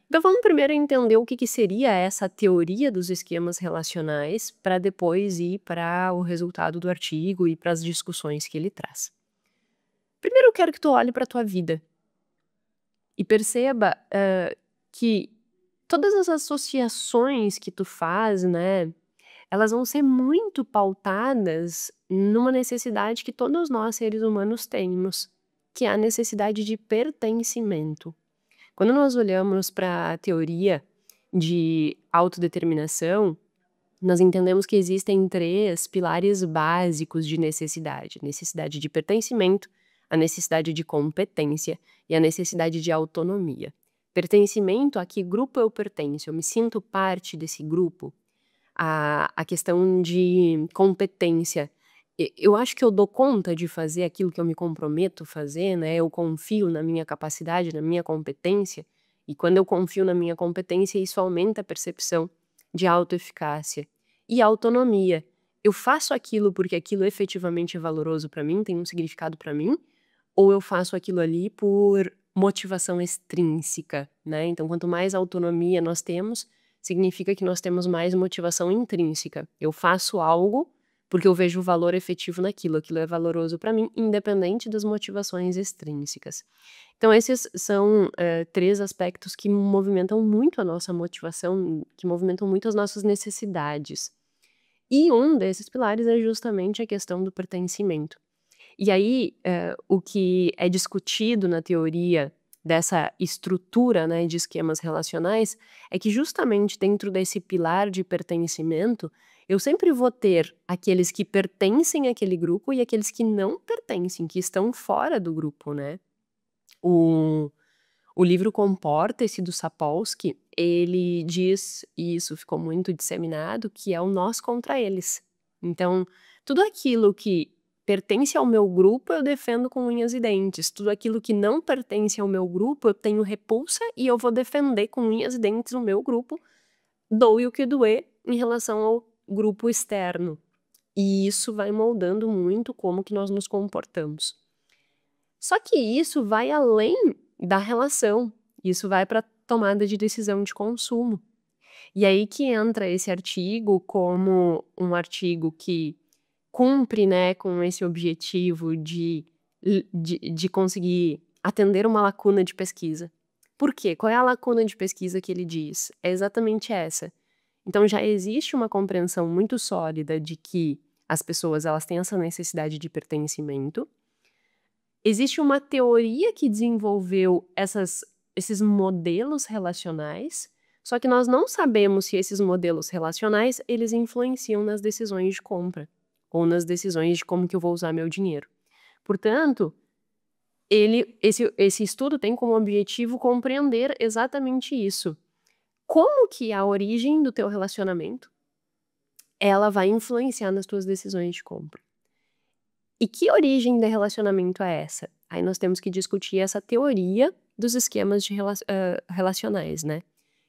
Então vamos primeiro entender o que que seria essa teoria dos esquemas relacionais, para depois ir para o resultado do artigo e para as discussões que ele traz. Primeiro eu quero que tu olhe para tua vida e perceba, que todas as associações que tu faz, né, elas vão ser muito pautadas numa necessidade que todos nós seres humanos temos, que é a necessidade de pertencimento. Quando nós olhamos para a teoria de autodeterminação, nós entendemos que existem 3 pilares básicos de necessidade: a necessidade de pertencimento, a necessidade de competência e a necessidade de autonomia. Pertencimento: a que grupo eu pertenço? Eu me sinto parte desse grupo? A questão de competência: eu acho que eu dou conta de fazer aquilo que eu me comprometo a fazer, né, eu confio na minha capacidade, na minha competência, e quando eu confio na minha competência, isso aumenta a percepção de autoeficácia. E autonomia: eu faço aquilo porque aquilo efetivamente é valoroso para mim, tem um significado para mim, ou eu faço aquilo ali por motivação extrínseca, né, então quanto mais autonomia nós temos, significa que nós temos mais motivação intrínseca. Eu faço algo porque eu vejo o valor efetivo naquilo, aquilo é valoroso para mim, independente das motivações extrínsecas. Então esses são, 3 aspectos que movimentam muito a nossa motivação, que movimentam muito as nossas necessidades. E um desses pilares é justamente a questão do pertencimento. E aí, o que é discutido na teoria dessa estrutura, né, de esquemas relacionais, é que justamente dentro desse pilar de pertencimento, eu sempre vou ter aqueles que pertencem àquele grupo e aqueles que não pertencem, que estão fora do grupo, né. O o livro Comporta, esse do Sapolsky, ele diz, e isso ficou muito disseminado, que é o nós contra eles. Então, tudo aquilo que pertence ao meu grupo, eu defendo com unhas e dentes. Tudo aquilo que não pertence ao meu grupo, eu tenho repulsa e eu vou defender com unhas e dentes o meu grupo, doe o que doer em relação ao grupo externo. E isso vai moldando muito como que nós nos comportamos. Só que isso vai além da relação, isso vai para tomada de decisão de consumo. E aí que entra esse artigo como um artigo que cumpre, né, com esse objetivo de conseguir atender uma lacuna de pesquisa. Por quê? Qual é a lacuna de pesquisa que ele diz? É exatamente essa. Então já existe uma compreensão muito sólida de que as pessoas elas têm essa necessidade de pertencimento. Existe uma teoria que desenvolveu esses modelos relacionais, só que nós não sabemos se esses modelos relacionais, eles influenciam nas decisões de compra, ou nas decisões de como que eu vou usar meu dinheiro. Portanto, esse estudo tem como objetivo compreender exatamente isso. Como que a origem do teu relacionamento, ela vai influenciar nas tuas decisões de compra. E que origem de relacionamento é essa? Aí nós temos que discutir essa teoria dos esquemas de relacionais, né,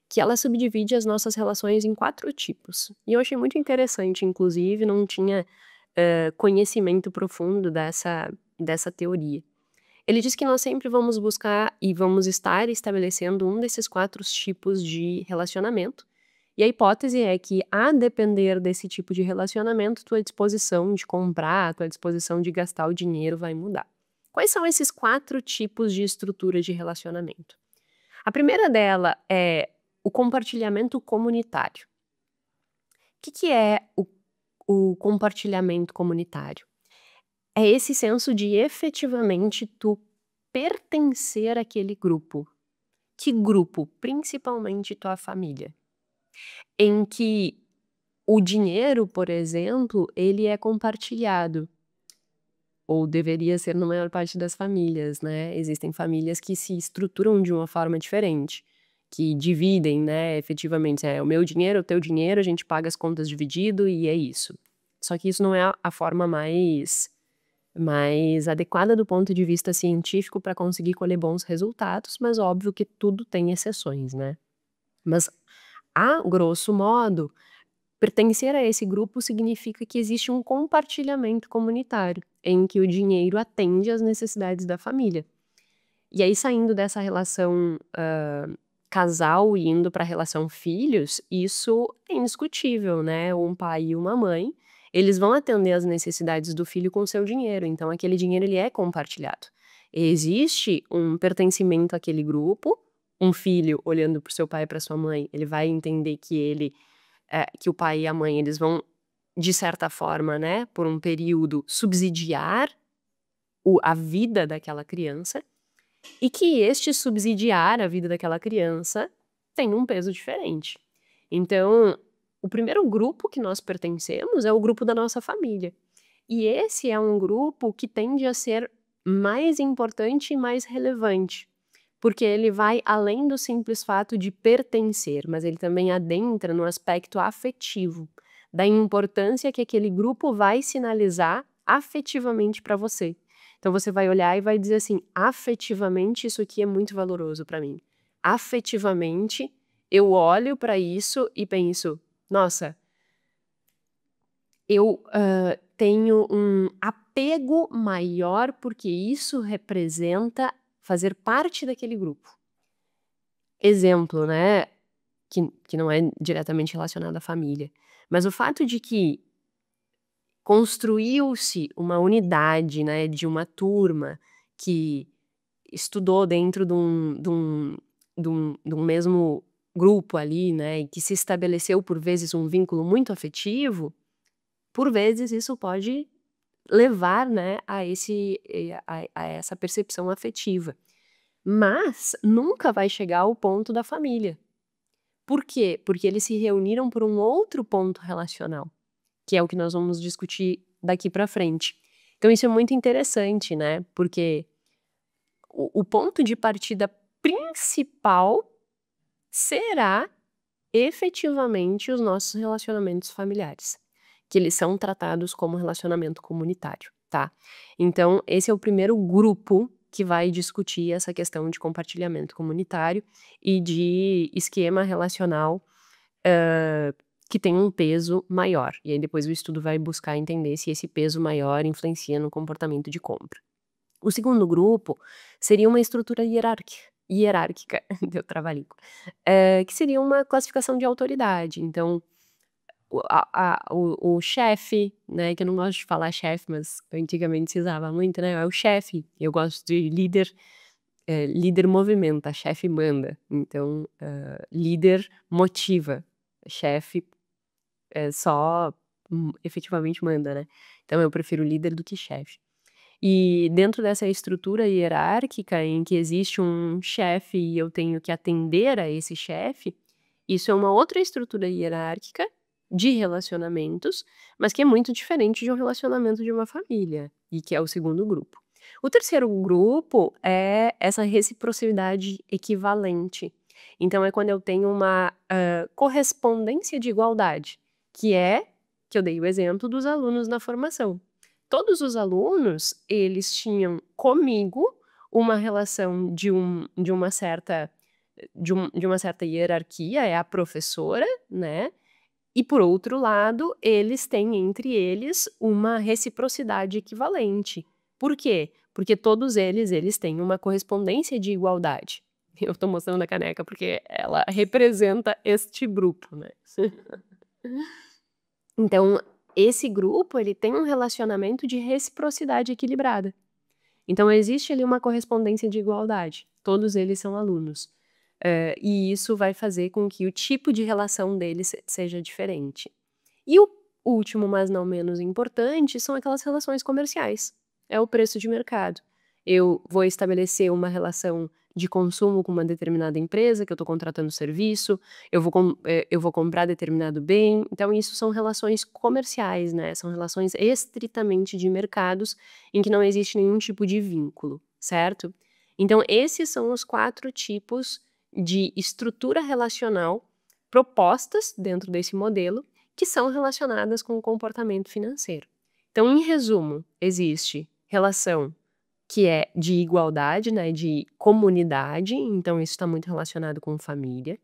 que ela subdivide as nossas relações em 4 tipos. E eu achei muito interessante, inclusive não tinha, conhecimento profundo dessa teoria. Ele diz que nós sempre vamos buscar e vamos estar estabelecendo um desses 4 tipos de relacionamento, e a hipótese é que, a depender desse tipo de relacionamento, tua disposição de comprar, tua disposição de gastar o dinheiro vai mudar. Quais são esses 4 tipos de estrutura de relacionamento? A primeira dela é o compartilhamento comunitário. Que é o compartilhamento comunitário? É esse senso de efetivamente tu pertencer àquele grupo. Que grupo? Principalmente tua família. Em que o dinheiro, por exemplo, ele é compartilhado, ou deveria ser na maior parte das famílias, né. Existem famílias que se estruturam de uma forma diferente, que dividem, né, efetivamente, é o meu dinheiro, o teu dinheiro, a gente paga as contas dividido e é isso. Só que isso não é a forma mais adequada do ponto de vista científico para conseguir colher bons resultados, mas óbvio que tudo tem exceções, né. Mas, a grosso modo, pertencer a esse grupo significa que existe um compartilhamento comunitário, em que o dinheiro atende às necessidades da família. E aí saindo dessa relação, casal indo para a relação filhos, isso é indiscutível, né, um pai e uma mãe, eles vão atender às necessidades do filho com o seu dinheiro, então aquele dinheiro ele é compartilhado. Existe um pertencimento àquele grupo, um filho olhando para o seu pai e para sua mãe, ele vai entender que que o pai e a mãe eles vão, de certa forma, né, por um período subsidiar a vida daquela criança, e que este subsidiar a vida daquela criança tem um peso diferente. Então, o primeiro grupo que nós pertencemos é o grupo da nossa família. E esse é um grupo que tende a ser mais importante e mais relevante, porque ele vai além do simples fato de pertencer, mas ele também adentra no aspecto afetivo, da importância que aquele grupo vai sinalizar afetivamente para você. Então você vai olhar e vai dizer assim: afetivamente isso aqui é muito valoroso para mim. Afetivamente eu olho para isso e penso: nossa, eu tenho um apego maior porque isso representa fazer parte daquele grupo. Exemplo, né, que não é diretamente relacionado à família, mas o fato de que construiu-se uma unidade, né, de uma turma que estudou dentro de um mesmo grupo ali, né, e que se estabeleceu por vezes um vínculo muito afetivo, por vezes isso pode levar, né, a essa percepção afetiva. Mas nunca vai chegar ao ponto da família. Por quê? Porque eles se reuniram por um outro ponto relacional, que é o que nós vamos discutir daqui para frente. Então isso é muito interessante, né, porque o ponto de partida principal será efetivamente os nossos relacionamentos familiares, que eles são tratados como relacionamento comunitário, tá? Então, esse é o primeiro grupo que vai discutir essa questão de compartilhamento comunitário e de esquema relacional, hã, que tem um peso maior. E aí depois o estudo vai buscar entender se esse peso maior influencia no comportamento de compra. O segundo grupo seria uma estrutura hierárquica, deu trava-língua, que seria uma classificação de autoridade. Então, o chefe, né, que eu não gosto de falar chefe, mas antigamente se usava muito, né, é o chefe. Eu gosto de líder, líder movimenta, chefe manda. Então, líder motiva, chefe, só, efetivamente manda, né. Então eu prefiro líder do que chefe. E dentro dessa estrutura hierárquica em que existe um chefe e eu tenho que atender a esse chefe, isso é uma outra estrutura hierárquica de relacionamentos, mas que é muito diferente de um relacionamento de uma família, e que é o segundo grupo. O terceiro grupo é essa reciprocidade equivalente. Então é quando eu tenho uma, correspondência de igualdade, que eu dei o exemplo dos alunos na formação. Todos os alunos, eles tinham comigo uma relação de uma certa hierarquia, é a professora, né, e por outro lado, eles têm entre eles uma reciprocidade equivalente. Por quê? Porque todos eles têm uma correspondência de igualdade. Eu tô mostrando a caneca porque ela representa este grupo, né. Então, esse grupo, ele tem um relacionamento de reciprocidade equilibrada. Então existe ali uma correspondência de igualdade, todos eles são alunos. E isso vai fazer com que o tipo de relação deles seja diferente. E o último, mas não menos importante, são aquelas relações comerciais, é o preço de mercado. Eu vou estabelecer uma relação de consumo com uma determinada empresa, que eu estou contratando serviço, eu vou comprar determinado bem, então isso são relações comerciais, né, são relações estritamente de mercados, em que não existe nenhum tipo de vínculo, certo? Então esses são os 4 tipos de estrutura relacional propostas dentro desse modelo, que são relacionadas com o comportamento financeiro. Então, em resumo, existe relação que é de igualdade, né, de comunidade, então isso está muito relacionado com família.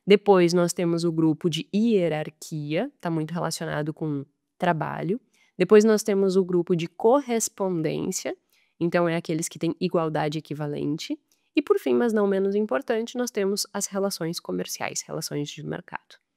Depois nós temos o grupo de hierarquia, está muito relacionado com trabalho. Depois nós temos o grupo de correspondência, então é aqueles que têm igualdade equivalente. E por fim, mas não menos importante, nós temos as relações comerciais, relações de mercado.